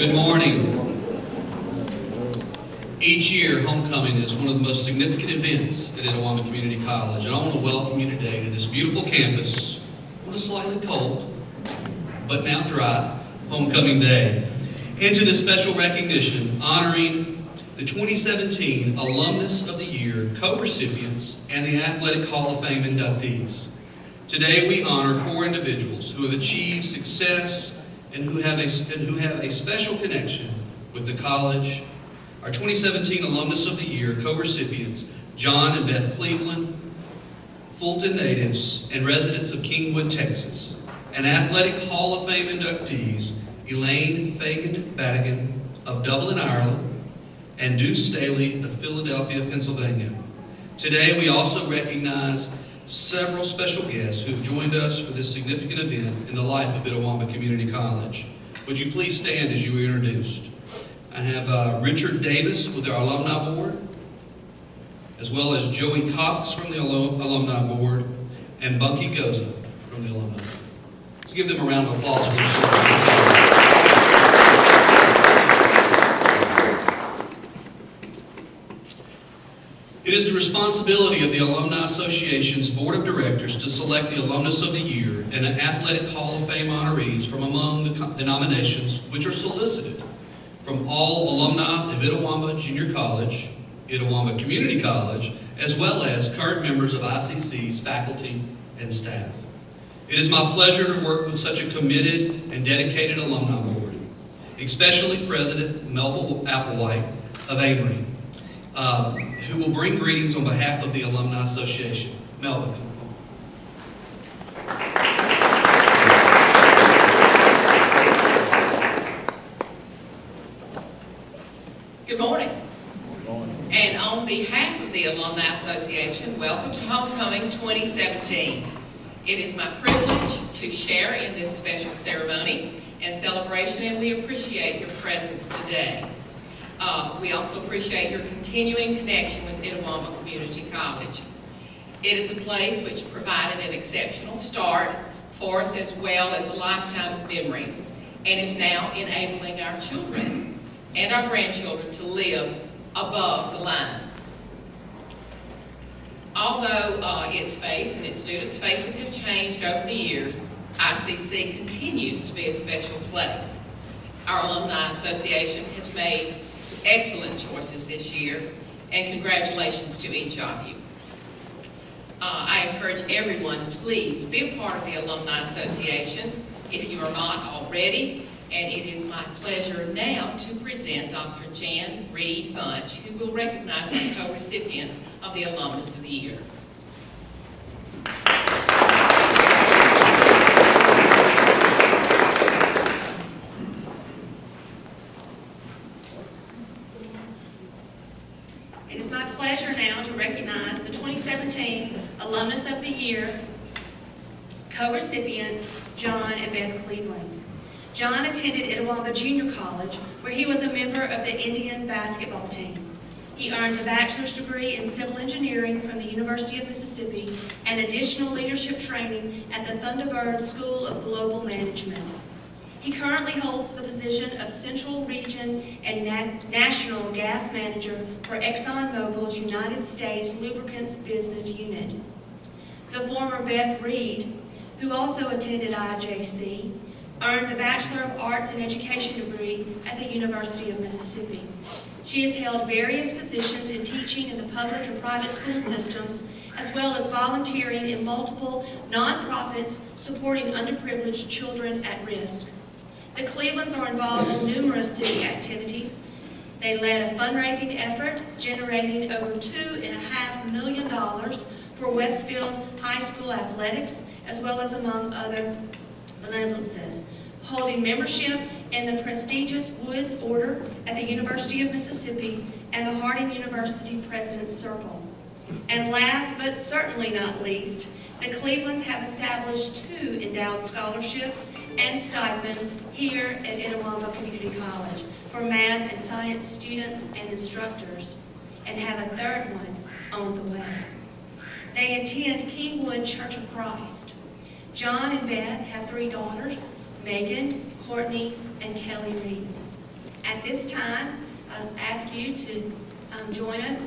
Good morning. Each year, homecoming is one of the most significant events at Itawamba Community College, and I want to welcome you today to this beautiful campus on a slightly cold, but now dry, homecoming day, and to this special recognition honoring the 2017 Alumnus of the Year co-recipients and the Athletic Hall of Fame inductees. Today we honor 4 individuals who have achieved success and who have a special connection with the college. Our 2017 Alumnus of the Year co-recipients, John and Beth Cleveland, Fulton natives and residents of Kingwood, Texas, and Athletic Hall of Fame inductees, Elaine, Fagan, Battigan of Dublin, Ireland, and Duce, Staley of Philadelphia, Pennsylvania. Today we also recognize several special guests who have joined us for this significant event in the life of Itawamba Community College. Would you please stand as you were introduced? I have Richard Davis with our Alumni Board, as well as Joey Cox from the Alumni Board, and Bunky Goza from the Alumni Board. Let's give them a round of applause for this. It is the responsibility of the Alumni Association's Board of Directors to select the Alumnus of the Year and the Athletic Hall of Fame honorees from among the nominations which are solicited from all alumni of Itawamba Junior College, Itawamba Community College, as well as current members of ICC's faculty and staff. It is my pleasure to work with such a committed and dedicated alumni board, especially President Melville Applewhite of Amory, who will bring greetings on behalf of the Alumni Association. Melville, come forward. Good morning. Good morning. And on behalf of the Alumni Association, welcome to Homecoming 2017. It is my privilege to share in this special ceremony and celebration, and we appreciate your presence today. We also appreciate your continuing connection with Itawamba Community College. It is a place which provided an exceptional start for us as well as a lifetime of memories, and is now enabling our children and our grandchildren to live above the line. Although its face and its students' faces have changed over the years, ICC continues to be a special place. Our Alumni Association has made some excellent choices this year, and congratulations to each of you. I encourage everyone, please be a part of the Alumni Association if you are not already, and it is my pleasure now to present Dr. Jan Reed Bunch, who will recognize my co-recipients of the Alumnus of the Year. It is my pleasure now to recognize the 2017 Alumnus of the Year co-recipients, John and Beth Cleveland. John attended Itawamba Junior College, where he was a member of the Indian basketball team. He earned a bachelor's degree in civil engineering from the University of Mississippi and additional leadership training at the Thunderbird School of Global Management. He currently holds the position of Central Region and National Gas Manager for ExxonMobil's United States Lubricants Business Unit. The former Beth Reed, who also attended IJC, earned the Bachelor of Arts in Education degree at the University of Mississippi. She has held various positions in teaching in the public and private school systems, as well as volunteering in multiple nonprofits supporting underprivileged children at risk. The Clevelands are involved in numerous city activities. They led a fundraising effort generating over $2.5 million for Westfield High School athletics, as well as among other benevolences, holding membership in the prestigious Woods Order at the University of Mississippi and the Harding University President's Circle. And last but certainly not least, the Clevelands have established 2 endowed scholarships and stipends here at Itawamba Community College for math and science students and instructors, and have a 3rd one on the way. They attend Kingwood Church of Christ. John and Beth have 3 daughters, Megan, Courtney, and Kelly Reed. At this time, I'll ask you to join us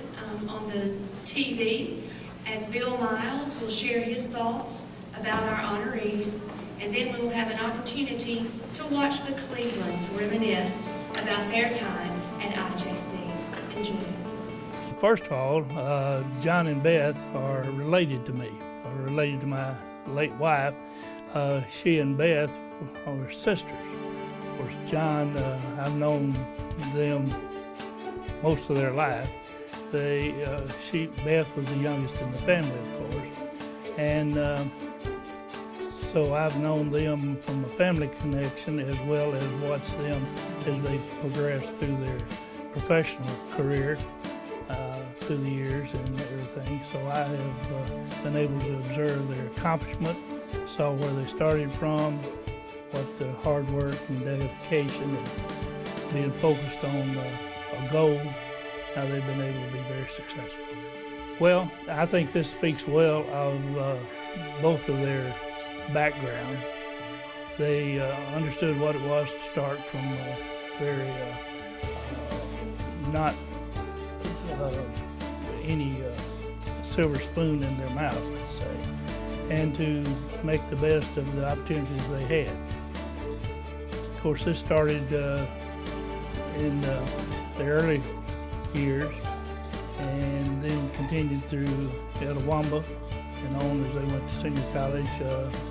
on the TV as Bill Miles will share his thoughts about our honorees, and then we will have an opportunity to watch the Clevelands reminisce about their time at IJC. Enjoy. First of all, John and Beth are related to me, are related to my late wife. She and Beth are sisters. Of course, John, I've known them most of their life. Beth was the youngest in the family, of course, and so I've known them from a family connection as well as watched them as they progressed through their professional career through the years and everything. So I have been able to observe their accomplishment, saw where they started from, what the hard work and dedication and being focused on a goal, how they've been able to be very successful. Well, I think this speaks well of both of their background. They understood what it was to start from very not any silver spoon in their mouth, let's say, and to make the best of the opportunities they had. Of course, this started in the early years and then continued through Etowamba and on as they went to senior college,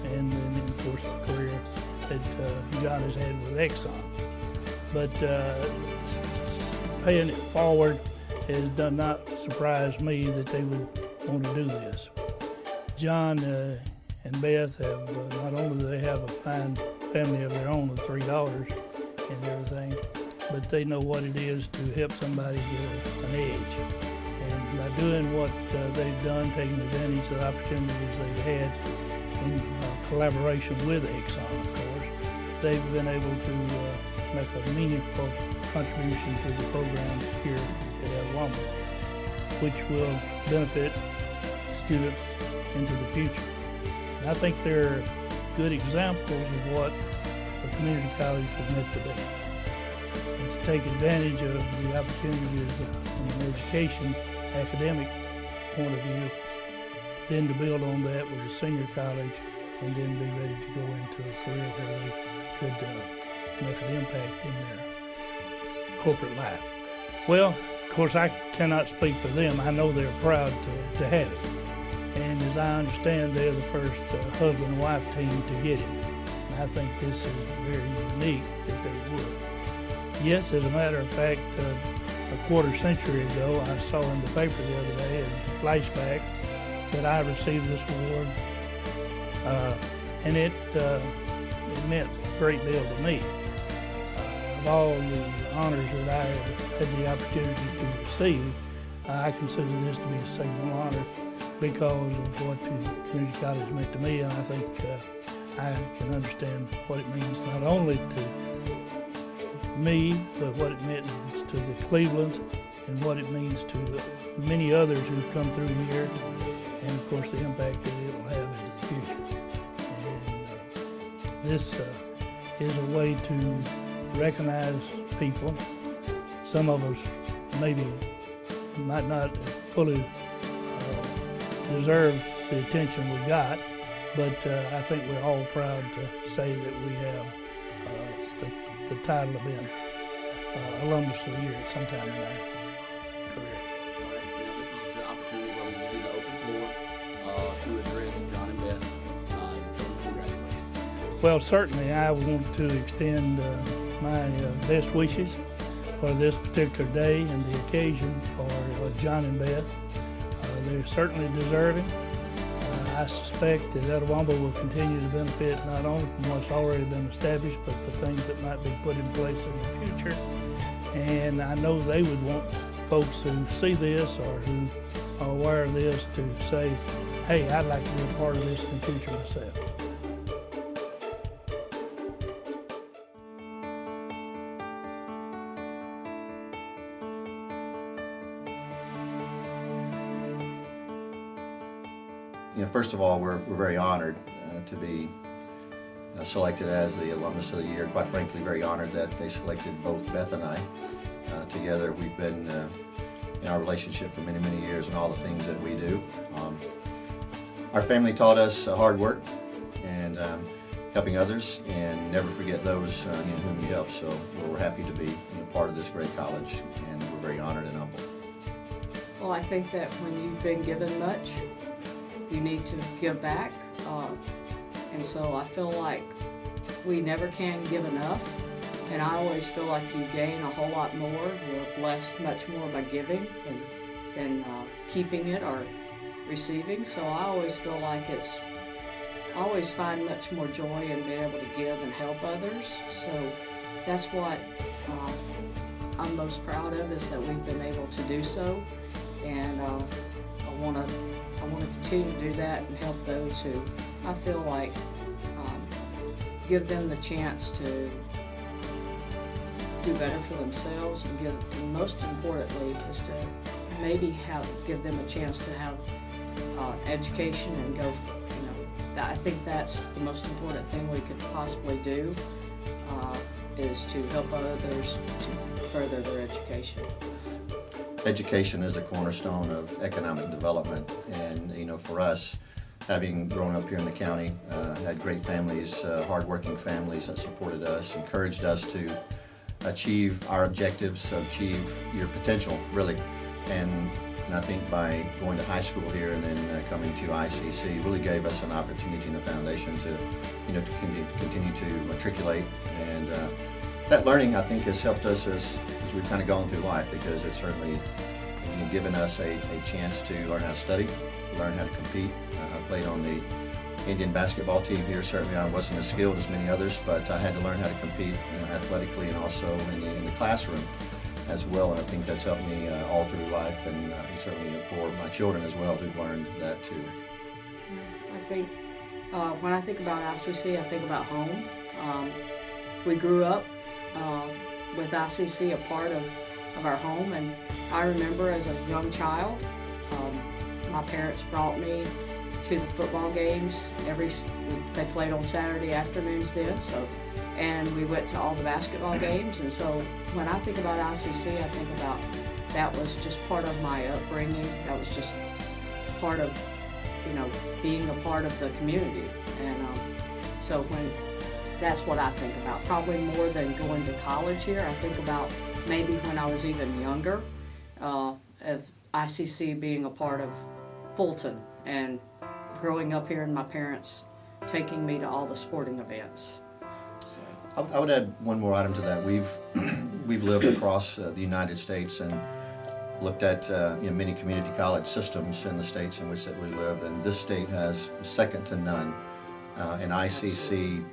and then, of course, the career that John has had with Exxon. But paying it forward, it does not surprise me that they would want to do this. John and Beth have, not only do they have a fine family of their own with 3 daughters and everything, but they know what it is to help somebody get an edge. And by doing what they've done, taking advantage of the opportunities they've had in collaboration with Exxon, of course, they've been able to make a meaningful contribution to the program here at Alumnus, which will benefit students into the future. And I think they're good examples of what a community college is meant to be. And to take advantage of the opportunities from an education, academic point of view, then to build on that with a senior college, and then be ready to go into a career where they could make an impact in their corporate life. Well, of course, I cannot speak for them. I know they're proud to have it. And as I understand, they're the first husband and wife team to get it. And I think this is very unique that they would. Yes, as a matter of fact, a quarter century ago, I saw in the paper the other day, as a flashback, that I received this award. And it meant a great deal to me. Of all the honors that I had the opportunity to receive, I consider this to be a signal honor because of what the community college meant to me, and I think I can understand what it means not only to me, but what it means to the Clevelands and what it means to many others who've come through here, and of course the impact that it will have into the future. And this is a way to recognize people. Some of us maybe might not fully deserve the attention we got, but I think we're all proud to say that we have the title of being Alumnus of the Year at some time in our career. All right. Now, this is the opportunity where we will do the open floor to address John and Beth. Congratulations. Well, certainly I want to extend my best wishes for this particular day and the occasion for John and Beth. They're certainly deserving. I suspect that Etowamba will continue to benefit not only from what's already been established, but for things that might be put in place in the future. And I know they would want folks who see this or who are aware of this to say, hey, I'd like to be a part of this in the future myself. First of all, we're very honored to be selected as the Alumnus of the Year. Quite frankly, very honored that they selected both Beth and I. Together, we've been in our relationship for many, many years and all the things that we do. Our family taught us hard work and helping others, and never forget those whom you help. So we're happy to be part of this great college, and we're very honored and humbled. Well, I think that when you've been given much, you need to give back. And so I feel like we never can give enough. And I always feel like you gain a whole lot more. You're blessed much more by giving than keeping it or receiving. So I always feel like I always find much more joy in being able to give and help others. So that's what I'm most proud of, is that we've been able to do so. And I want to continue to do that and help those who I feel like give them the chance to do better for themselves, and most importantly is to maybe give them a chance to have education and go. I think that's the most important thing we could possibly do, is to help others to further their education. Education is the cornerstone of economic development, and for us, having grown up here in the county, had great families, hardworking families that supported us, encouraged us to achieve our objectives, achieve your potential, really. And I think by going to high school here and then coming to ICC really gave us an opportunity and a foundation to continue to matriculate. And that learning, I think, has helped us as we've kind of gone through life, because it's certainly given us a chance to learn how to study, learn how to compete. I played on the Indian basketball team here. Certainly I wasn't as skilled as many others, but I had to learn how to compete athletically and also in the classroom as well. And I think that's helped me all through life, and certainly for my children as well, who've learned that too. I think when I think about ICC, I think about home. We grew up with ICC a part of our home, and I remember as a young child, my parents brought me to the football games. They played on Saturday afternoons then, and we went to all the basketball games. And so when I think about ICC, I think about that was just part of my upbringing. That was just part of being a part of the community. And so that's what I think about, probably more than going to college here. I think about maybe when I was even younger, of ICC being a part of Fulton and growing up here and my parents taking me to all the sporting events. I would add one more item to that. We've lived across the United States and looked at many community college systems in the states in which that we live, and this state has second to none. And ICC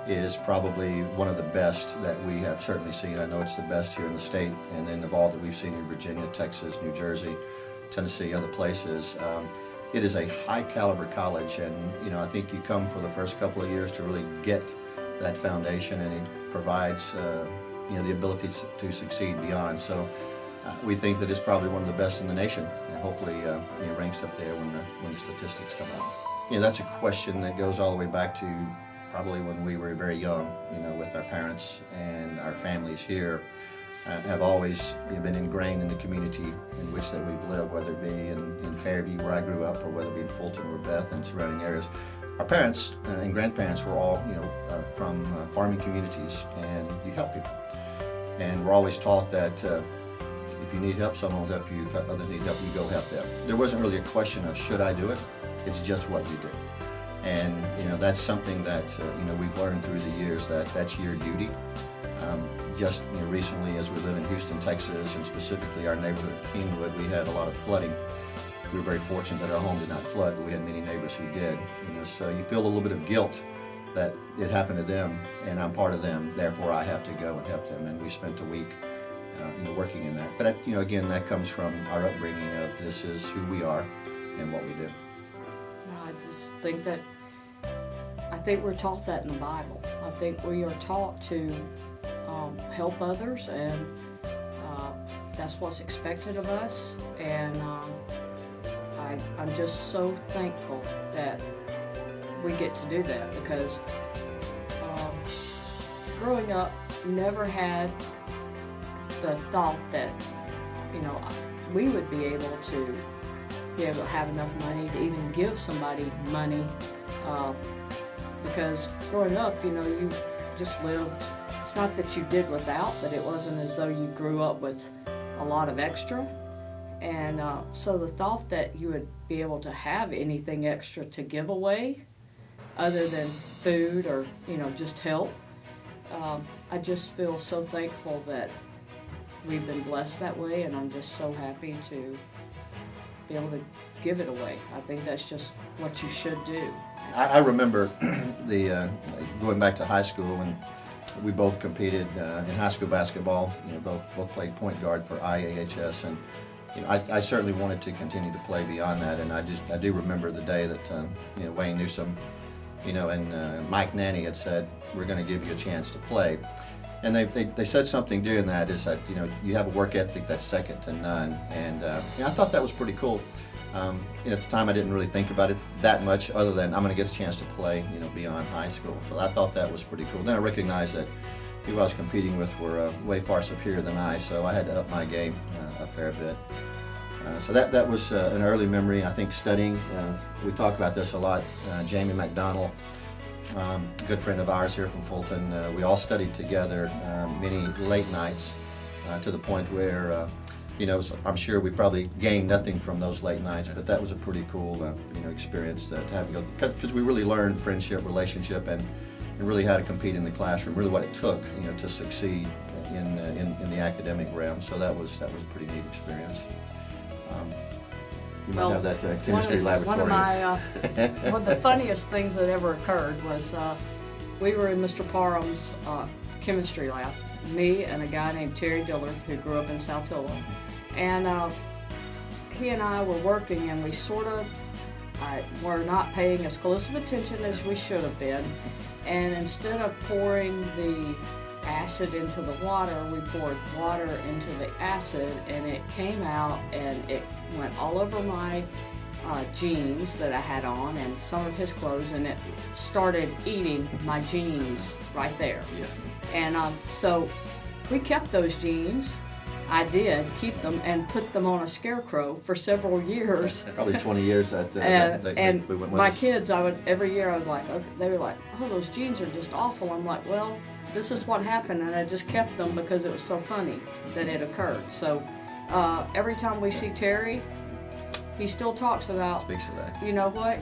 is probably one of the best that we have certainly seen. I know it's the best here in the state, and then of all that we've seen in Virginia, Texas, New Jersey, Tennessee, other places. It is a high caliber college, and I think you come for the first couple of years to really get that foundation, and it provides the ability to succeed beyond. So we think that it's probably one of the best in the nation, and hopefully it ranks up there when the statistics come out. That's a question that goes all the way back to probably when we were very young, with our parents and our families here. Have always been ingrained in the community in which that we've lived, whether it be in Fairview where I grew up, or whether it be in Fulton or Beth and surrounding areas. Our parents and grandparents were all from farming communities, and you help people. And we're always taught that if you need help, someone will help you. If others need help, you go help them. There wasn't really a question of should I do it, it's just what you do. And that's something that we've learned through the years, that that's your duty. Just recently, as we live in Houston, Texas, and specifically our neighborhood of Kingwood, we had a lot of flooding. We were very fortunate that our home did not flood, but we had many neighbors who did. So you feel a little bit of guilt that it happened to them, and I'm part of them. Therefore, I have to go and help them. And we spent a week, working in that. But again, that comes from our upbringing of this is who we are and what we do. I just think that we're taught that in the Bible. I think we are taught to help others, and that's what's expected of us. And I'm just so thankful that we get to do that, because growing up, never had the thought that, you know, we would be able to have enough money to even give somebody money, because growing up, you know, you just lived. It's not that you did without, but it wasn't as though you grew up with a lot of extra. And so the thought that you would be able to have anything extra to give away other than food or, you know, just help, I just feel so thankful that we've been blessed that way, and I'm just so happy to be able to give it away. I think that's just what you should do. I remember going back to high school, and we both competed in high school basketball. You know, both played point guard for IAHS, and you know, I certainly wanted to continue to play beyond that. And I do remember the day that you know, Wayne Newsom, you know, and Mike Nanny had said, "We're going to give you a chance to play." And they said something during that, is that, you know, you have a work ethic that's second to none. And you know, I thought that was pretty cool. You know, at the time I didn't really think about it that much, other than I'm going to get a chance to play, you know, beyond high school. So I thought that was pretty cool. Then I recognized that who I was competing with were way far superior than I, so I had to up my game a fair bit. So that was an early memory. I think studying, we talk about this a lot. Jamie McDonald, a good friend of ours here from Fulton, we all studied together many late nights to the point where you know, I'm sure we probably gained nothing from those late nights, but that was a pretty cool, you know, experience to have, because we really learned friendship, relationship, and really how to compete in the classroom, really what it took, you know, to succeed in the academic realm. So that was a pretty neat experience. You might have that chemistry laboratory. One of the funniest things that ever occurred was we were in Mr. Parham's chemistry lab, me and a guy named Terry Dillard, who grew up in Saltillo. And he and I were working, and we sort of were not paying as close of attention as we should have been. And instead of pouring the acid into the water, we poured water into the acid, and it came out and it went all over my jeans that I had on and some of his clothes, and it started eating my jeans right there. Yeah. And so we kept those jeans. I did keep them and put them on a scarecrow for several years. Probably 20 years that and we went with my us. kids, every year I was like, okay, they were like, "Oh, those jeans are just awful." I'm like, well, this is what happened, and I just kept them because it was so funny that it occurred. So every time we see Terry, he still talks about, speaks of that. You know what?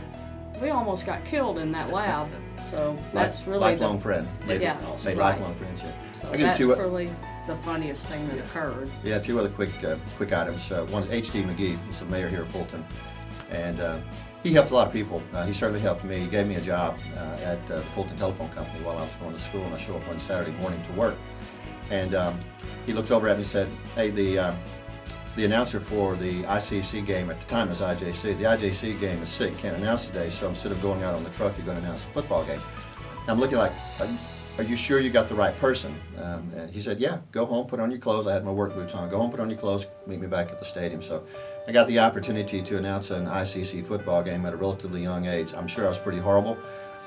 We almost got killed in that lab. So that's really lifelong friend. Made right. lifelong friendship. So that's really the funniest thing that occurred. Yeah, two other quick items. One's H.D. McGee, who's the mayor here of Fulton, and he helped a lot of people. He certainly helped me. He gave me a job at the Fulton Telephone Company while I was going to school, and I showed up one Saturday morning to work. And he looked over at me and said, "Hey, the announcer for the ICC game, at the time it was IJC, the IJC game is sick, can't announce today, so instead of going out on the truck, you're going to announce a football game." And I'm looking like, "Are you sure you got the right person?" And he said, "Yeah, go home, put on your clothes." I had my work boots on. "Go home, put on your clothes, meet me back at the stadium." So I got the opportunity to announce an ICC football game at a relatively young age. I'm sure I was pretty horrible,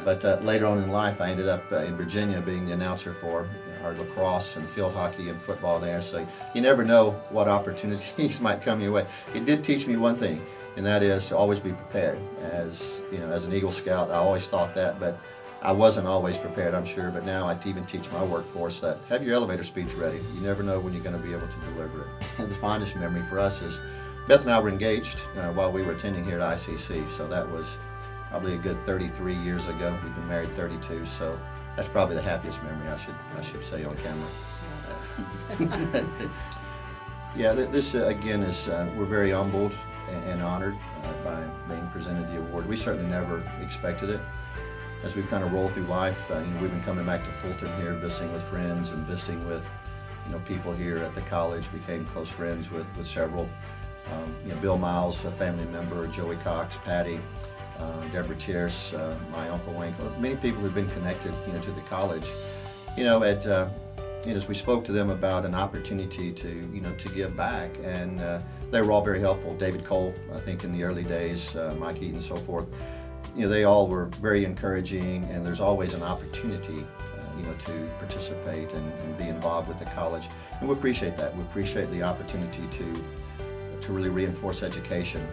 but later on in life I ended up in Virginia being the announcer for our lacrosse and field hockey and football there. So you never know what opportunities might come your way. It did teach me one thing, and that is to always be prepared. As you know, as an Eagle Scout, I always thought that, but I wasn't always prepared, I'm sure. But now I even teach my workforce that have your elevator speech ready. You never know when you're going to be able to deliver it. And the fondest memory for us is Beth and I were engaged while we were attending here at ICC. So that was probably a good 33 years ago. We've been married 32, so that's probably the happiest memory I should say on camera. Yeah, this again is we're very humbled and honored by being presented the award. We certainly never expected it. As we've kind of rolled through life, we've been coming back to Fulton here, visiting with friends and visiting with people here at the college. Became close friends with several. Bill Miles, a family member, Joey Cox, Patty, Deborah Tierce, my Uncle Winkle, many people who've been connected to the college. As we spoke to them about an opportunity to give back, and they were all very helpful. David Cole, I think in the early days, Mike Eaton, so forth. They all were very encouraging, and there's always an opportunity to participate and be involved with the college. And we appreciate that. We appreciate the opportunity to really reinforce education.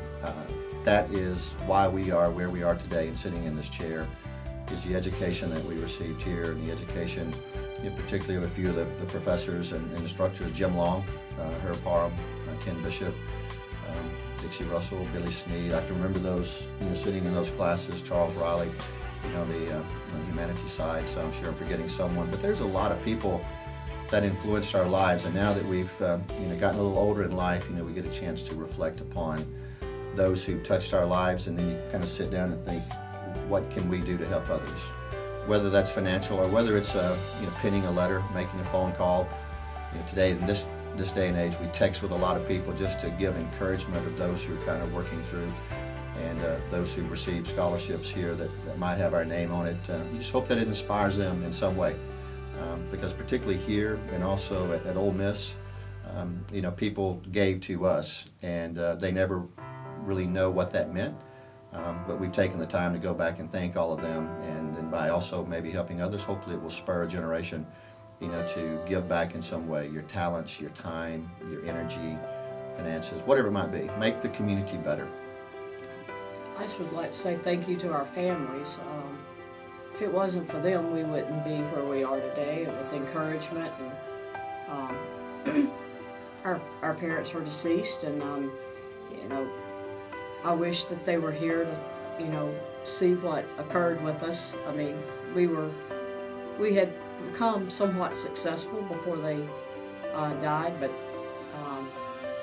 That is why we are where we are today and sitting in this chair, is the education that we received here, and the education, particularly of a few of the professors and instructors, Jim Long, Herb Parham, Ken Bishop, Dixie Russell, Billy Sneed. I can remember those, sitting in those classes, Charles Riley, the humanities side, so I'm sure I'm forgetting someone. But there's a lot of people that influenced our lives, and now that we've gotten a little older in life, we get a chance to reflect upon those who touched our lives, and then you kind of sit down and think, what can we do to help others? Whether that's financial or whether it's penning a letter, making a phone call. Today, in this day and age, we text with a lot of people just to give encouragement of those who are kind of working through, and those who receive scholarships here that might have our name on it. We just hope that it inspires them in some way, because particularly here and also at Ole Miss, people gave to us, and they never really know what that meant. But we've taken the time to go back and thank all of them, and then by also maybe helping others, hopefully it will spur a generation, to give back in some way, your talents, your time, your energy, finances, whatever it might be. Make the community better. I just would like to say thank you to our families. If it wasn't for them, we wouldn't be where we are today with encouragement. And our parents are deceased, and I wish that they were here to, see what occurred with us. I mean, we had become somewhat successful before they died, but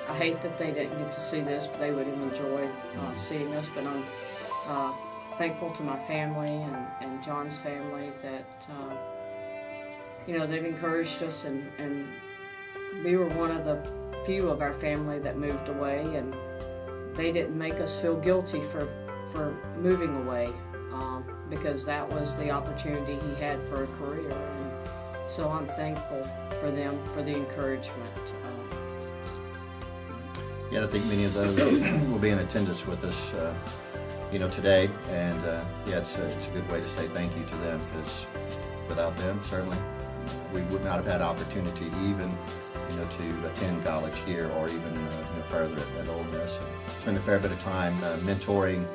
I hate that they didn't get to see this, but they would have enjoyed seeing us. But I'm thankful to my family and John's family that, they've encouraged us, and we were one of the few of our family that moved away, and they didn't make us feel guilty for moving away, because that was the opportunity he had for a career, and so I'm thankful for them for the encouragement. Yeah, I think many of those will be in attendance with us, today, and it's a good way to say thank you to them, because without them, certainly, we would not have had opportunity even to attend college here, or even further at Ole Miss. Spent a fair bit of time mentoring,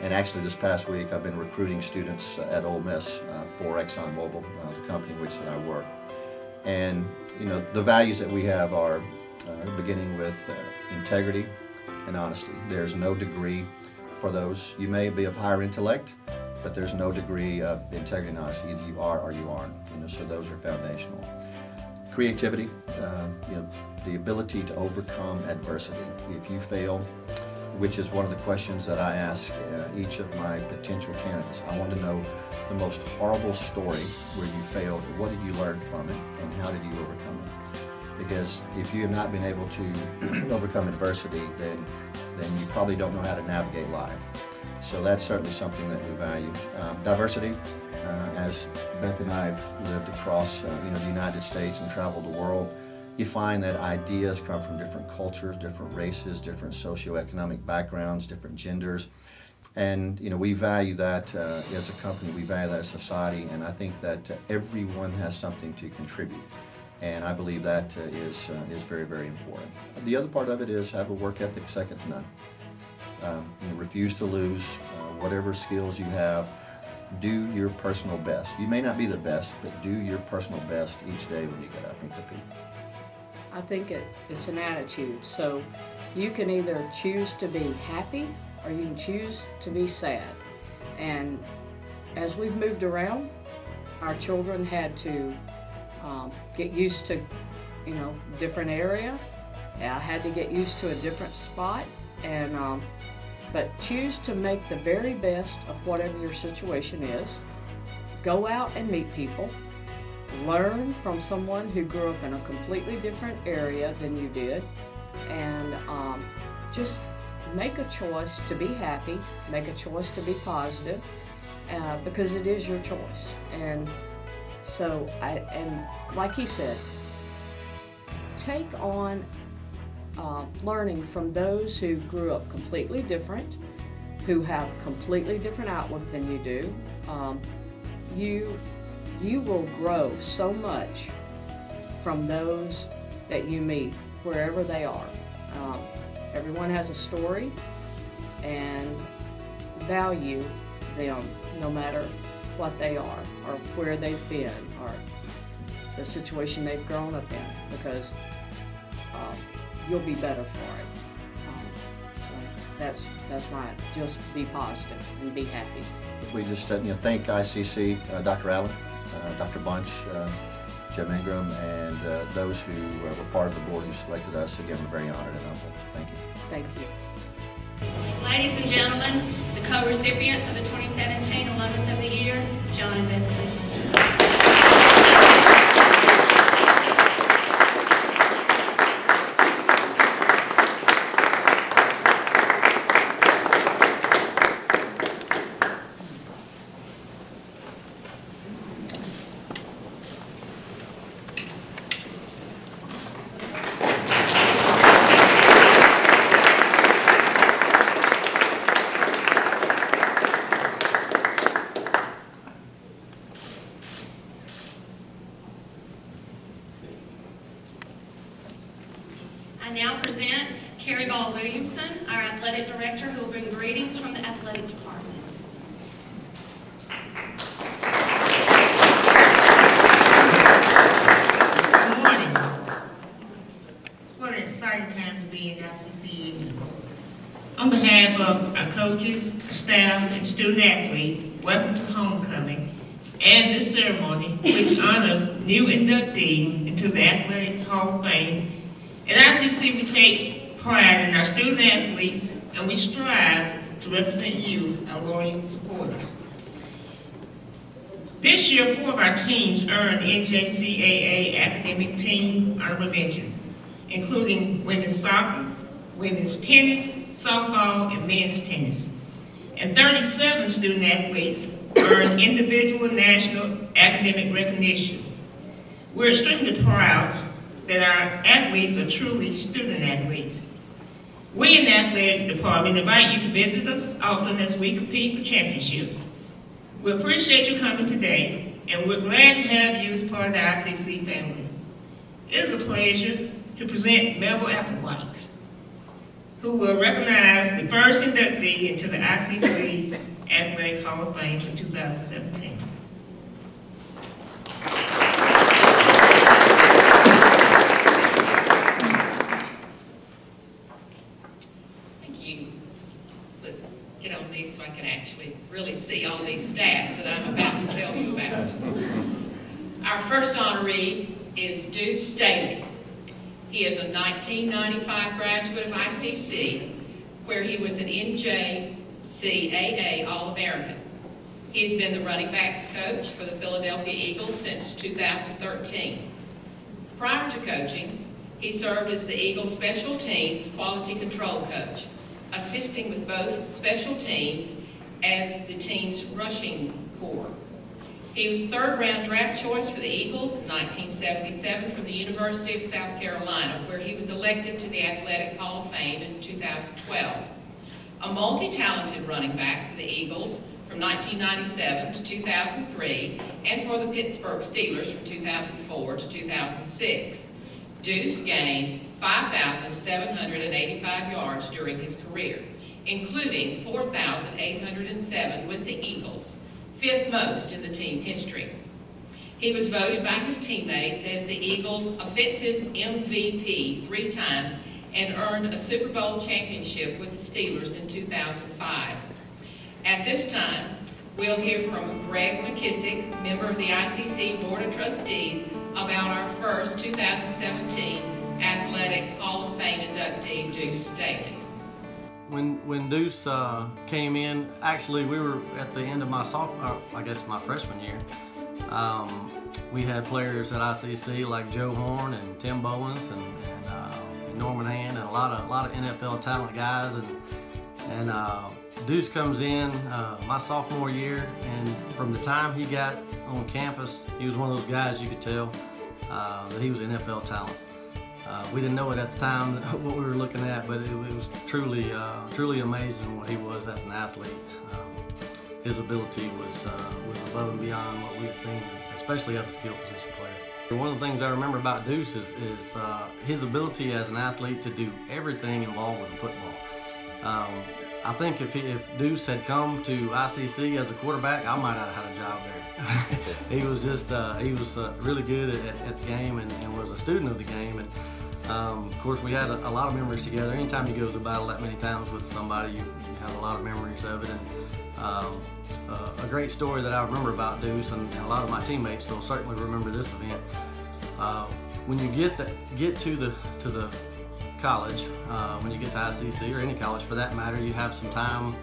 and actually this past week I've been recruiting students at Ole Miss for ExxonMobil, the company in which that I work. And the values that we have are beginning with integrity and honesty. There's no degree for those. You may be of higher intellect, but there's no degree of integrity and honesty. Either you are or you aren't. So those are foundational. Creativity, the ability to overcome adversity. If you fail, which is one of the questions that I ask each of my potential candidates, I want to know the most horrible story where you failed. What did you learn from it, and how did you overcome it? Because if you have not been able to overcome adversity, then you probably don't know how to navigate life. So that's certainly something that we value. Diversity. As Beth and I have lived across the United States and traveled the world, you find that ideas come from different cultures, different races, different socioeconomic backgrounds, different genders. And we value that as a company, we value that as a society, and I think that everyone has something to contribute. And I believe that is very, very important. The other part of it is have a work ethic second to none. Refuse to lose whatever skills you have. Do your personal best. You may not be the best, but do your personal best each day when you get up and compete. I think it's an attitude. So you can either choose to be happy or you can choose to be sad. And as we've moved around, our children had to get used to, different area. I had to get used to a different spot, and but choose to make the very best of whatever your situation is. Go out and meet people. Learn from someone who grew up in a completely different area than you did, and just make a choice to be happy, make a choice to be positive, because it is your choice. And so, like he said, take on learning from those who grew up completely different, who have completely different outlook than you do. you will grow so much from those that you meet, wherever they are. Everyone has a story, and value them no matter what they are, or where they've been, or the situation they've grown up in, because you'll be better for it. So that's my, just be positive and be happy. We just thank ICC, Dr. Allen, Dr. Bunch, Jim Ingram, and those who were part of the board who selected us. Again, we're very honored and humbled. Thank you. Thank you. Ladies and gentlemen, the co-recipients of the 2017 Alumnus of the Year, John and Beth Cleveland. I now present Carrie Ball-Williamson, our athletic director, who will bring greetings from the athletic department. Good morning. What an exciting time to be in ICC. On behalf of our coaches, staff, and student athletes, welcome to homecoming and this ceremony, which honors new inductees into the Athletic Hall of Fame. At ICC, we take pride in our student athletes, and we strive to represent you, our loyal supporters. This year, 4 of our teams earned NJCAA Academic Team Honorable Mention, including women's soccer, women's tennis, softball, and men's tennis. And 37 student athletes earned individual national academic recognition. We're extremely proud that our athletes are truly student athletes. We in the athletic department invite you to visit us often as we compete for championships. We appreciate you coming today, and we're glad to have you as part of the ICC family. It is a pleasure to present Melville Applewhite, who will recognize the first inductee into the ICC's Athletic Hall of Fame for 2017. Get on these so I can actually really see all these stats that I'm about to tell you about. Our first honoree is Duce Staley. He is a 1995 graduate of ICC, where he was an NJCAA All-American. He's been the running backs coach for the Philadelphia Eagles since 2013. Prior to coaching, he served as the Eagles Special Teams Quality Control Coach, assisting with both special teams as the team's rushing corps. He was third-round draft choice for the Eagles in 1977 from the University of South Carolina, where he was elected to the Athletic Hall of Fame in 2012. A multi-talented running back for the Eagles from 1997 to 2003, and for the Pittsburgh Steelers from 2004 to 2006. Duce gained 5,785 yards during his career, including 4,807 with the Eagles, 5th most in the team history. He was voted by his teammates as the Eagles' offensive MVP 3 times and earned a Super Bowl championship with the Steelers in 2005. At this time, we'll hear from Greg McKissick, member of the ICC Board of Trustees, about our first 2017 Athletic Hall of Fame inductee, Duce Staley. When Duce came in, actually we were at the end of my my freshman year. We had players at ICC like Joe Horn and Tim Bowens and Norman Hand and a lot of NFL talent guys, and Duce comes in my sophomore year, and from the time he got on campus, he was one of those guys you could tell that he was an NFL talent. We didn't know it at the time what we were looking at, but it was truly amazing what he was as an athlete. His ability was above and beyond what we had seen especially as a skill position player. One of the things I remember about Duce is his ability as an athlete to do everything involved with football. I think if Duce had come to ICC as a quarterback, I might have had a job there. He was just really good at the game and was a student of the game. And of course, we had a lot of memories together. Anytime you go to battle that many times with somebody, you have a lot of memories of it. And a great story that I remember about Duce, and a lot of my teammates will certainly remember this event. When you get to the college, when you get to ICC or any college for that matter, you have some time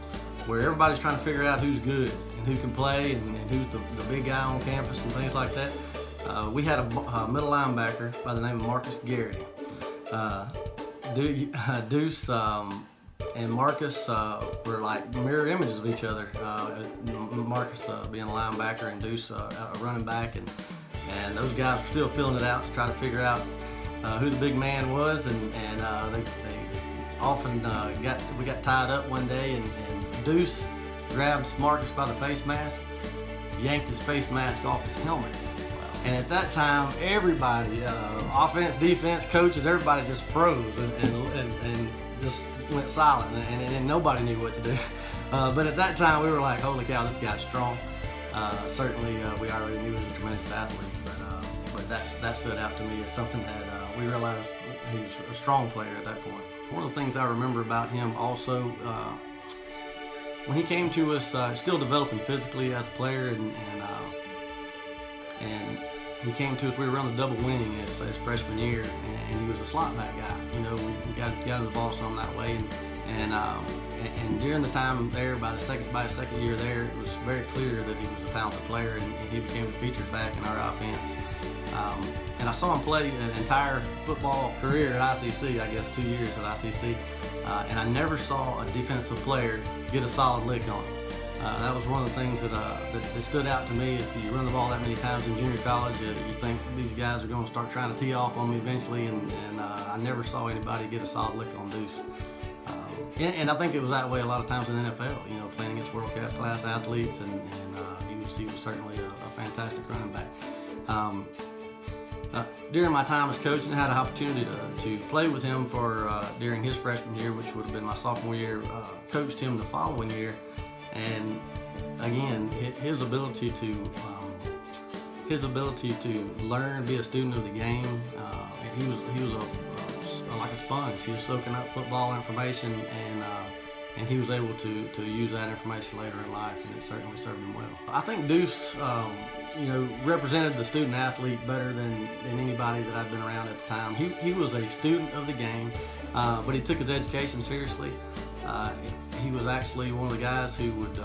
where everybody's trying to figure out who's good and who can play and who's the big guy on campus and things like that. We had a middle linebacker by the name of Marcus Gary. Duce and Marcus were like mirror images of each other. Marcus being a linebacker and Duce a running back, and those guys were still filling it out to try to figure out who the big man was, and they often we got tied up one day, and Duce grabs Marcus by the face mask, yanked his face mask off his helmet. And at that time, everybody, offense, defense, coaches, everybody just froze and just went silent, and nobody knew what to do. But at that time, we were like, holy cow, this guy's strong. Certainly, we already knew he was a tremendous athlete, but that stood out to me as something that we realized he was a strong player at that point. One of the things I remember about him also, when he came to us, still developing physically as a player, and he came to us, we were on the double wing his freshman year, and he was a slot back guy. You know, we got him the ball some that way, and during the time there, by his second year there, it was very clear that he was a talented player, and he became a featured back in our offense. And I saw him play an entire football career at ICC, I guess 2 years at ICC, and I never saw a defensive player get a solid lick on him. That was one of the things that stood out to me, is you run the ball that many times in junior college, you think these guys are going to start trying to tee off on me eventually, and I never saw anybody get a solid lick on Duce. And I think it was that way a lot of times in the NFL, you know, playing against world-class athletes, and he was certainly a fantastic running back. During my time as coach, and I had an opportunity to play with him during his freshman year, which would have been my sophomore year, coached him the following year. And again, his ability to learn, be a student of the game, he was like a sponge. He was soaking up football information, and he was able to use that information later in life, and it certainly served him well. I think Duce, represented the student athlete better than anybody that I've been around at the time. He was a student of the game, but he took his education seriously. He was actually one of the guys who would,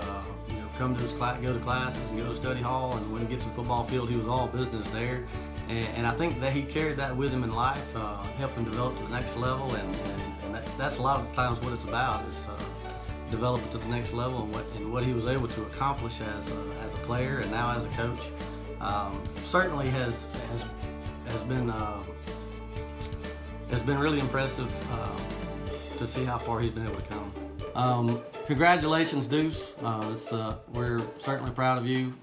come to his class, go to classes, and go to study hall. And when he gets to the football field, he was all business there. And I think that he carried that with him in life, helped him develop to the next level. And that's a lot of times what it's about, is developing to the next level, and what he was able to accomplish as a player and now as a coach. Certainly has been really impressive. To see how far he's been able to come. Congratulations, Duce. We're certainly proud of you.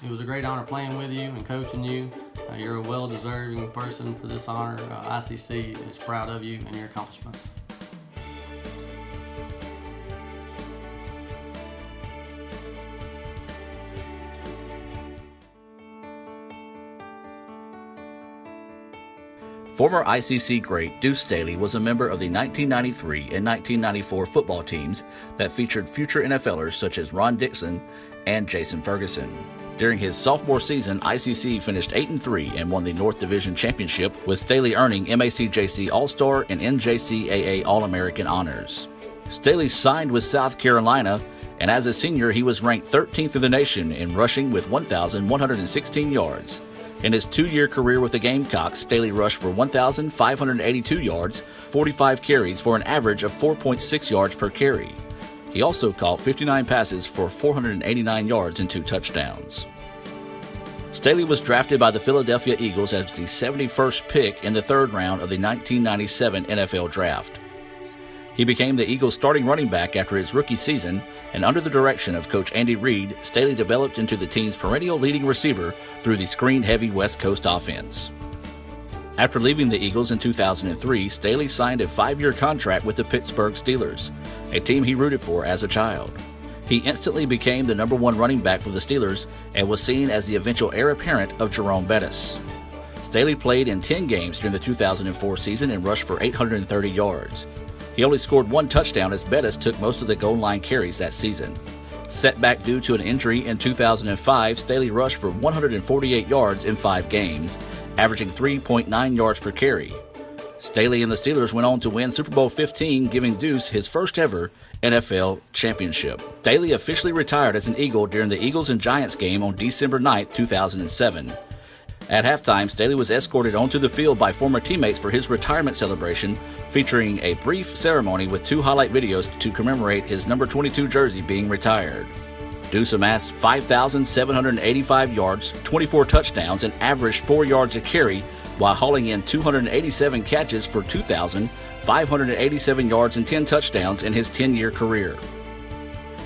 It was a great honor playing with you and coaching you. You're a well-deserving person for this honor. ICC is proud of you and your accomplishments. Former ICC great Duce Staley was a member of the 1993 and 1994 football teams that featured future NFLers such as Ron Dixon and Jason Ferguson. During his sophomore season, ICC finished 8-3 and won the North Division Championship, with Staley earning MACJC All-Star and NJCAA All-American honors. Staley signed with South Carolina, and as a senior, he was ranked 13th in the nation in rushing with 1,116 yards. In his 2-year career with the Gamecocks, Staley rushed for 1,582 yards, 45 carries for an average of 4.6 yards per carry. He also caught 59 passes for 489 yards and 2 touchdowns. Staley was drafted by the Philadelphia Eagles as the 71st pick in the 3rd round of the 1997 NFL Draft. He became the Eagles' starting running back after his rookie season, and under the direction of Coach Andy Reid, Staley developed into the team's perennial leading receiver through the screen-heavy West Coast offense. After leaving the Eagles in 2003, Staley signed a 5-year contract with the Pittsburgh Steelers, a team he rooted for as a child. He instantly became the #1 running back for the Steelers and was seen as the eventual heir apparent of Jerome Bettis. Staley played in 10 games during the 2004 season and rushed for 830 yards. He only scored 1 touchdown as Bettis took most of the goal line carries that season. Set back due to an injury in 2005, Staley rushed for 148 yards in 5 games, averaging 3.9 yards per carry. Staley and the Steelers went on to win Super Bowl 15, giving Duce his first ever NFL championship. Staley officially retired as an Eagle during the Eagles and Giants game on December 9, 2007. At halftime, Staley was escorted onto the field by former teammates for his retirement celebration, featuring a brief ceremony with 2 highlight videos to commemorate his number 22 jersey being retired. Duce amassed 5,785 yards, 24 touchdowns, and averaged 4 yards a carry while hauling in 287 catches for 2,587 yards and 10 touchdowns in his 10-year career.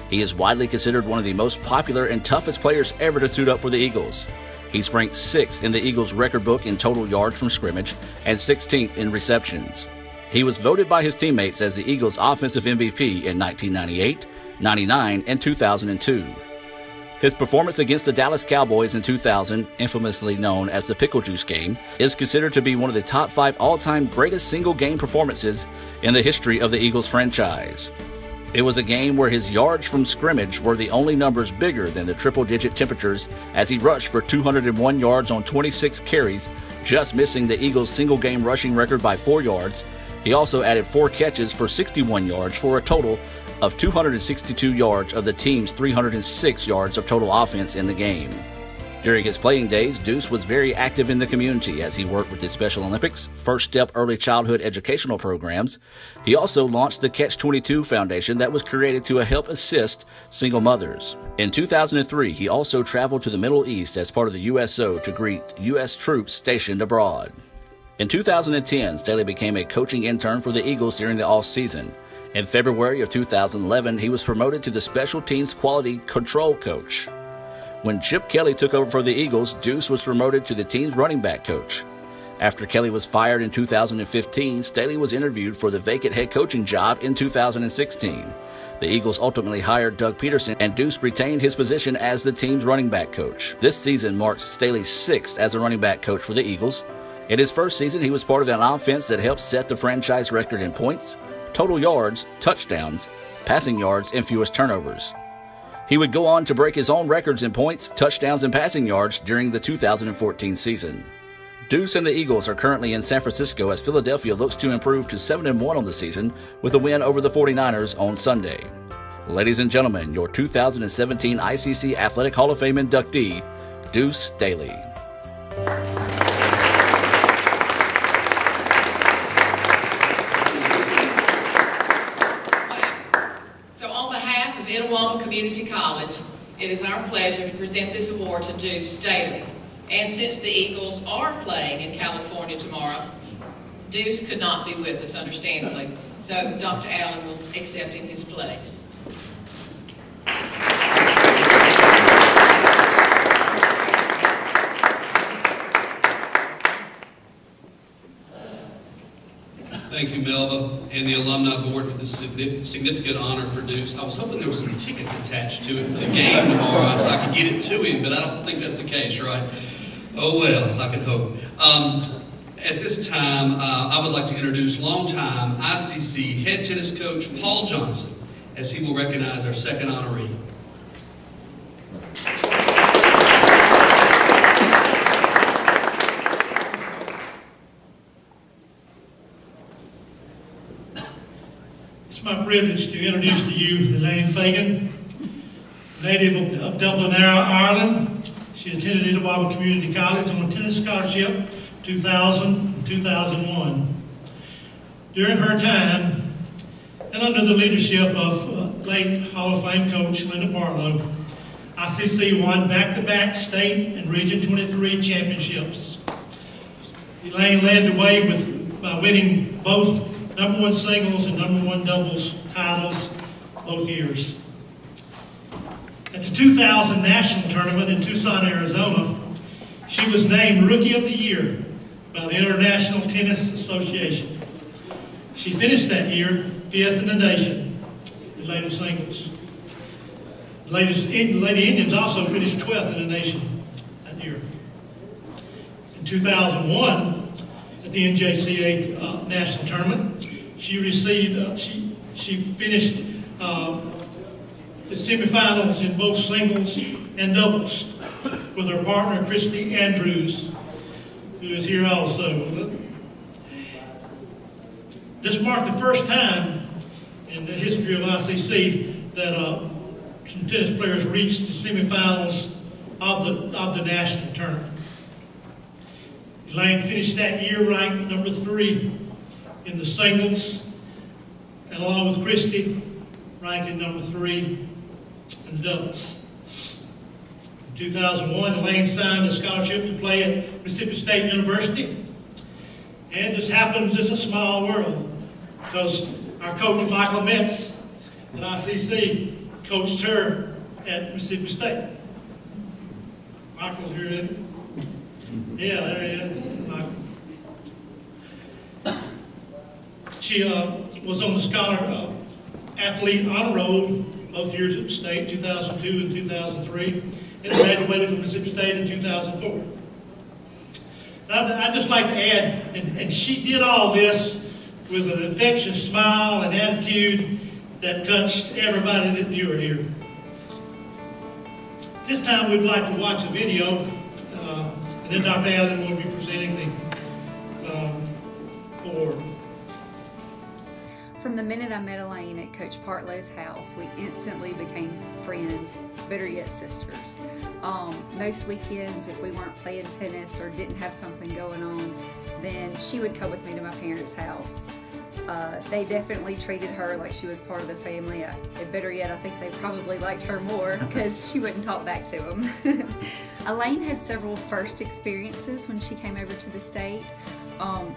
He is widely considered one of the most popular and toughest players ever to suit up for the Eagles. He's ranked 6th in the Eagles' record book in total yards from scrimmage and 16th in receptions. He was voted by his teammates as the Eagles' offensive MVP in 1998, 99, and 2002. His performance against the Dallas Cowboys in 2000, infamously known as the Pickle Juice game, is considered to be one of the top 5 all-time greatest single-game performances in the history of the Eagles franchise. It was a game where his yards from scrimmage were the only numbers bigger than the triple-digit temperatures as he rushed for 201 yards on 26 carries, just missing the Eagles' single-game rushing record by 4 yards. He also added 4 catches for 61 yards for a total of 262 yards of the team's 306 yards of total offense in the game. During his playing days, Duce was very active in the community as he worked with the Special Olympics, First Step early childhood educational programs. He also launched the Catch-22 Foundation that was created to help assist single mothers. In 2003, he also traveled to the Middle East as part of the USO to greet U.S. troops stationed abroad. In 2010, Staley became a coaching intern for the Eagles during the off-season. In February of 2011, he was promoted to the Special Teams Quality Control Coach. When Chip Kelly took over for the Eagles, Duce was promoted to the team's running back coach. After Kelly was fired in 2015, Staley was interviewed for the vacant head coaching job in 2016. The Eagles ultimately hired Doug Peterson, and Duce retained his position as the team's running back coach. This season marks Staley's 6th as a running back coach for the Eagles. In his first season, he was part of an offense that helped set the franchise record in points, total yards, touchdowns, passing yards, and fewest turnovers. He would go on to break his own records in points, touchdowns, and passing yards during the 2014 season. Duce and the Eagles are currently in San Francisco as Philadelphia looks to improve to 7-1 on the season with a win over the 49ers on Sunday. Ladies and gentlemen, your 2017 ICC Athletic Hall of Fame inductee, Duce Staley. Community College, it is our pleasure to present this award to Duce Staley. And since the Eagles are playing in California tomorrow, Duce could not be with us, understandably. So Dr. Allen will accept in his place. Thank you, Melba, and the Alumni Board for this significant honor for Duce. I was hoping there was some tickets attached to it for the game tomorrow so I could get it to him, but I don't think that's the case, right? Oh well, I can hope. At this time, I would like to introduce longtime ICC head tennis coach Paul Johnson as he will recognize our second honoree. It's my privilege to introduce to you Elaine Fagan, native of Dublin, Ireland. She attended Itawamba Community College on a tennis scholarship 2000 and 2001. During her time, and under the leadership of late Hall of Fame coach Linda Barlow, ICC won back-to-back state and Region 23 championships. Elaine led the way by winning both #1 singles and #1 doubles titles both years. At the 2000 National Tournament in Tucson, Arizona, she was named Rookie of the Year by the International Tennis Association. She finished that year 5th in the nation in ladies singles. Lady Indians also finished 12th in the nation that year. In 2001, at the NJCA National Tournament, she received, she finished the semifinals in both singles and doubles with her partner, Christy Andrews, who is here also. This marked the first time in the history of ICC that some tennis players reached the semifinals of the national tournament. Elaine finished that year ranked #3 in the singles, and along with Christy, ranking #3 in the doubles. In 2001, Elaine signed a scholarship to play at Mississippi State University. And this happens, it's a small world, because our coach, Michael Metz, at ICC, coached her at Mississippi State. Michael's here, isn't he? Yeah, there he is, Michael. She was on the scholar athlete honor roll both years at the state, 2002 and 2003, and graduated from Mississippi State in 2004. I'd just like to add, and she did all this with an infectious smile and attitude that touched everybody that knew her here. This time we'd like to watch a video, and then Dr. Allen will be presenting the board. From the minute I met Elaine at Coach Partlow's house, we instantly became friends, better yet sisters. Most weekends, if we weren't playing tennis or didn't have something going on, then she would come with me to my parents' house. They definitely treated her like she was part of the family. Better yet, I think they probably liked her more because she wouldn't talk back to them. Elaine had several first experiences when she came over to the state.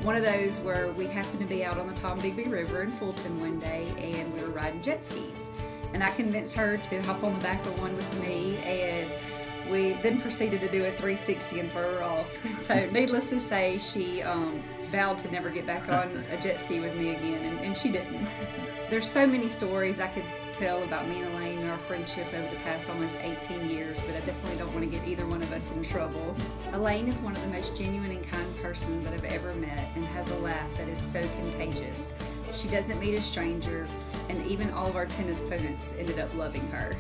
One of those where we happened to be out on the Tombigbee River in Fulton one day and we were riding jet skis. And I convinced her to hop on the back of one with me, and we then proceeded to do a 360 and throw her off. So needless to say, she vowed to never get back on a jet ski with me again, and she didn't. There's so many stories I could tell about me and Elaine and our friendship over the past almost 18 years, but I definitely don't want to get either one of us in trouble. Elaine is one of the most genuine and kind persons that I've ever met and has a laugh that is so contagious. She doesn't meet a stranger, and even all of our tennis opponents ended up loving her.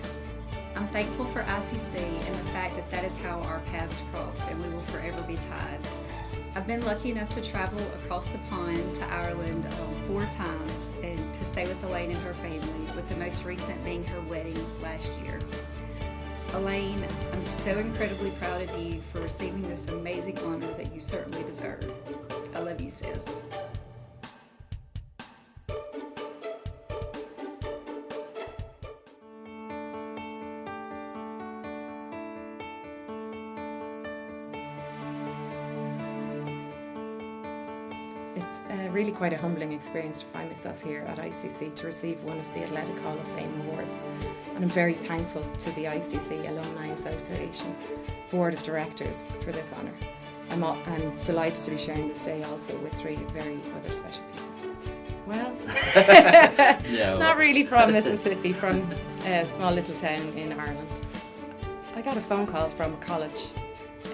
I'm thankful for ICC and the fact that that is how our paths crossed, and we will forever be tied. I've been lucky enough to travel across the pond to Ireland 4 times and to stay with Elaine and her family, with the most recent being her wedding last year. Elaine, I'm so incredibly proud of you for receiving this amazing honor that you certainly deserve. I love you, sis. It's really quite a humbling experience to find myself here at ICC to receive one of the Athletic Hall of Fame awards. And I'm very thankful to the ICC Alumni Association Board of Directors for this honour. I'm delighted to be sharing this day also with 3 very other special people. Well, not really from Mississippi, from a small little town in Ireland. I got a phone call from a college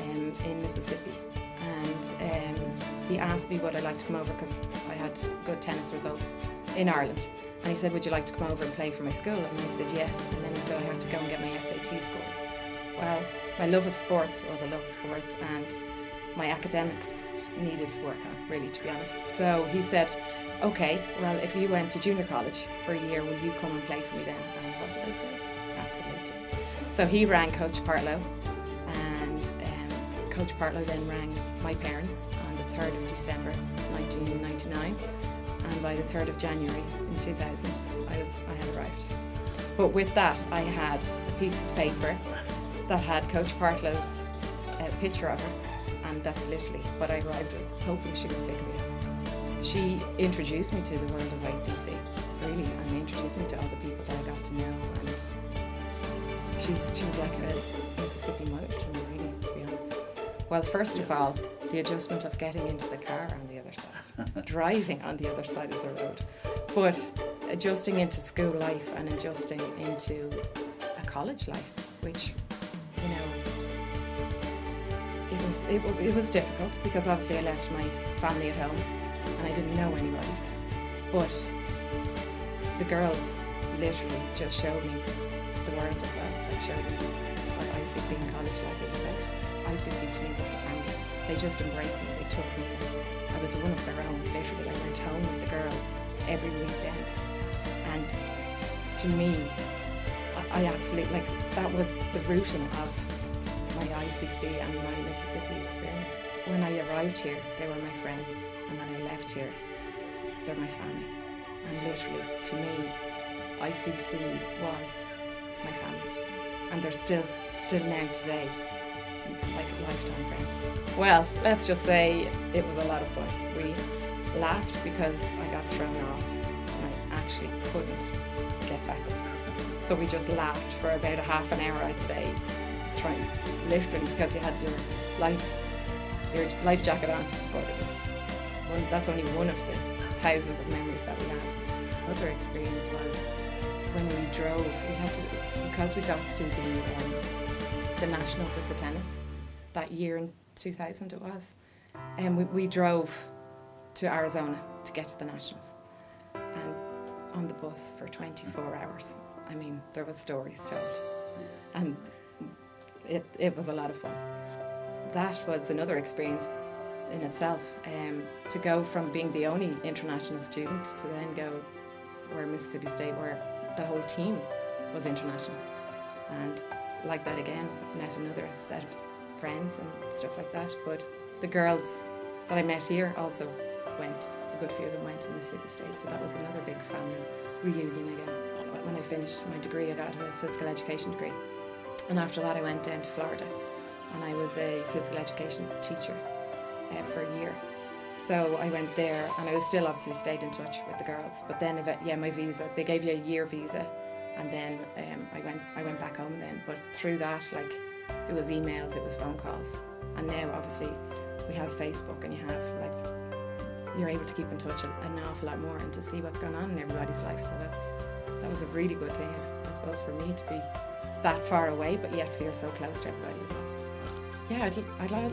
in Mississippi, and he asked me would I like to come over because I had good tennis results in Ireland. And he said, would you like to come over and play for my school? And I said yes. And then he said I had to go and get my SAT scores. Well, my love of sports was a love of sports, and my academics needed work on, really, to be honest. So he said, okay, well, if you went to junior college for a year, will you come and play for me then? And what did I say? Absolutely. So he rang Coach Partlow, and Coach Partlow then rang my parents on the 3rd of December 1999, and by the 3rd of January in 2000 I had arrived. But with that I had a piece of paper that had Coach Partlow's picture of her, and that's literally what I arrived with, hoping she was picking me up. she introduced me to the world of ICC, really, and introduced me to all the people that I got to know. And she was like a Mississippi mother to me, really, to be honest. Well, first of all, the adjustment of getting into the car on the other side, driving on the other side of the road, but adjusting into school life and adjusting into a college life, which, you know, it was difficult because obviously I left my family at home and I didn't know anybody. But the girls literally just showed me the world as well. They showed me what ICC and college life is about. ICC to me was the family. They just embraced me, they took me in. I was one of their own, literally. I went home with the girls every weekend. And to me, I absolutely, like, that was the rooting of my ICC and my Mississippi experience. When I arrived here, they were my friends, and when I left here, they're my family. And literally, to me, ICC was my family. And they're still now today, like lifetime friends. Well, let's just say it was a lot of fun. We laughed because I got thrown off and I actually couldn't get back up. So we just laughed for about a half an hour, I'd say, trying, literally, because you had your life jacket on, but that's only one of the thousands of memories that we have. Another experience was when we drove, because we got to the nationals with the tennis that year in 2000 it was, and we drove to Arizona to get to the nationals, and on the bus for 24 hours. I mean, there was stories told, and it was a lot of fun. That was another experience in itself, to go from being the only international student to then go where Mississippi State, where the whole team was international. And like that again, met another set of friends and stuff like that. But the girls that I met here also went, a good few of them went to Mississippi State, so that was another big family reunion again. When I finished my degree, I got a physical education degree. And after that I went down to Florida and I was a physical education teacher for a year. So I went there and I was still obviously stayed in touch with the girls, but then my visa, they gave you a year visa, and then I went back home then. But through that, like, it was emails, it was phone calls, and now obviously we have Facebook and you have, like, you're able to keep in touch an awful lot more and to see what's going on in everybody's life. So that was a really good thing, I suppose, for me to be that far away but yet feel so close to everybody as well. Yeah,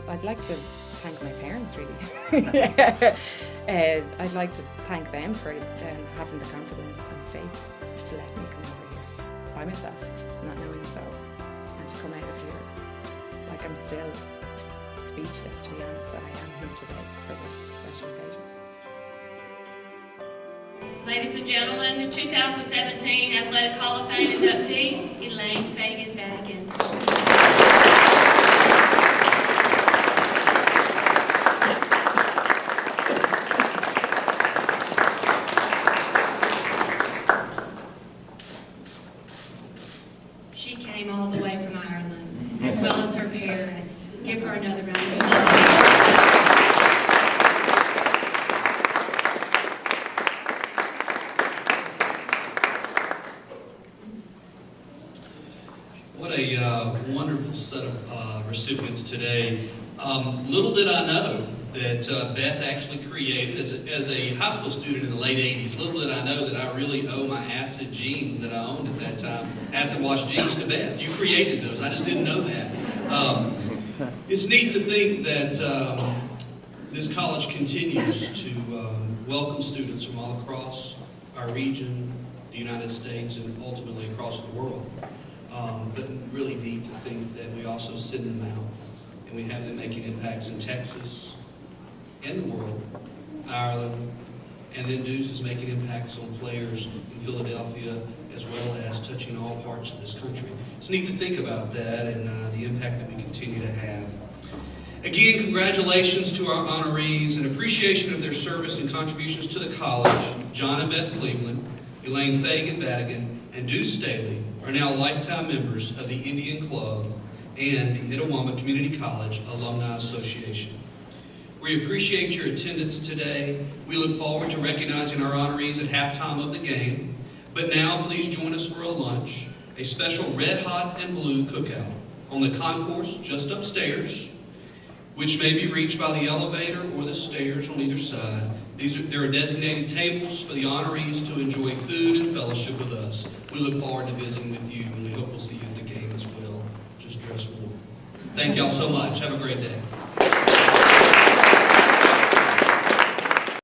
I'd like to thank my parents, really. I'd like to thank them for having the confidence and faith to let me come over here by myself, not knowing so, and to come out of here. Like, I'm still speechless, to be honest, that I am here today for this special occasion. Ladies and gentlemen, the 2017 Athletic Hall of Fame inductee, Elaine Fagan Battigan. She came all the way from Ireland, as well as her parents. Give her another round of applause. What a wonderful set of recipients today. Little did I know that Beth actually created, as a high school student in the late 80s, little did I know that I really owe my acid jeans that I owned at that time, acid wash jeans, to Beth. You created those, I just didn't know that. It's neat to think that this college continues to welcome students from all across our region, the United States, and ultimately across the world. But really neat to think that we also send them out, and we have them making impacts in Texas and the world, Ireland, and then Duce is making impacts on players in Philadelphia, as well as touching all parts of this country. It's neat to think about that and the impact that we continue to have. Again, congratulations to our honorees and appreciation of their service and contributions to the college. John and Beth Cleveland, Elaine Fagan Battigan, and Duce Staley are now lifetime members of the Indian Club and the Itawamba Community College Alumni Association. We appreciate your attendance today. We look forward to recognizing our honorees at halftime of the game. But now, please join us for a lunch, a special red hot and blue cookout on the concourse just upstairs, which may be reached by the elevator or the stairs on either side. There are designated tables for the honorees to enjoy food and fellowship with us. We look forward to visiting with you, and we hope we'll see you at the game as well. Just dress warm. Thank y'all so much. Have a great day.